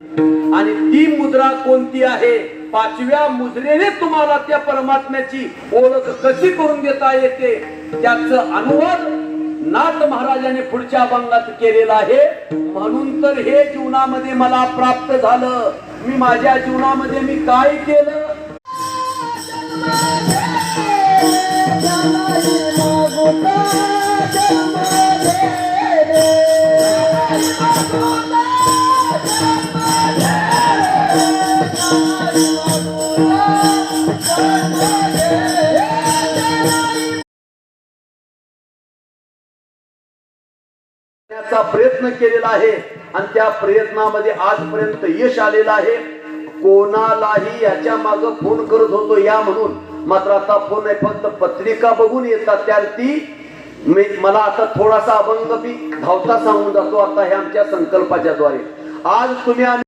आणि ती मुद्रा कोणती आहे? पाचव्या मुद्रेने तुम्हाला त्या परमात्म्याची ओळख कशी करून देता येते त्याचं अनुवाद नाथ महाराजांनी पुढच्या अभंगात केलेला आहे. म्हणून तर हे जीवनामध्ये मला प्राप्त झालं. मी माझ्या जीवनामध्ये मी काय केलं? प्रयत्न केलेला आहे आणि त्या प्रयत्नामध्ये आजपर्यंत यश आलेलं आहे. कोणालाही याच्या मागे फोन करत होतो या म्हणून, मात्र आता फोन आहे फक्त पत्रिका बघून येतात. त्यावरती मला आता थोडासा अभंग मी धावता सांगून जातो आता हे आमच्या संकल्पाच्या द्वारे. आज तुम्ही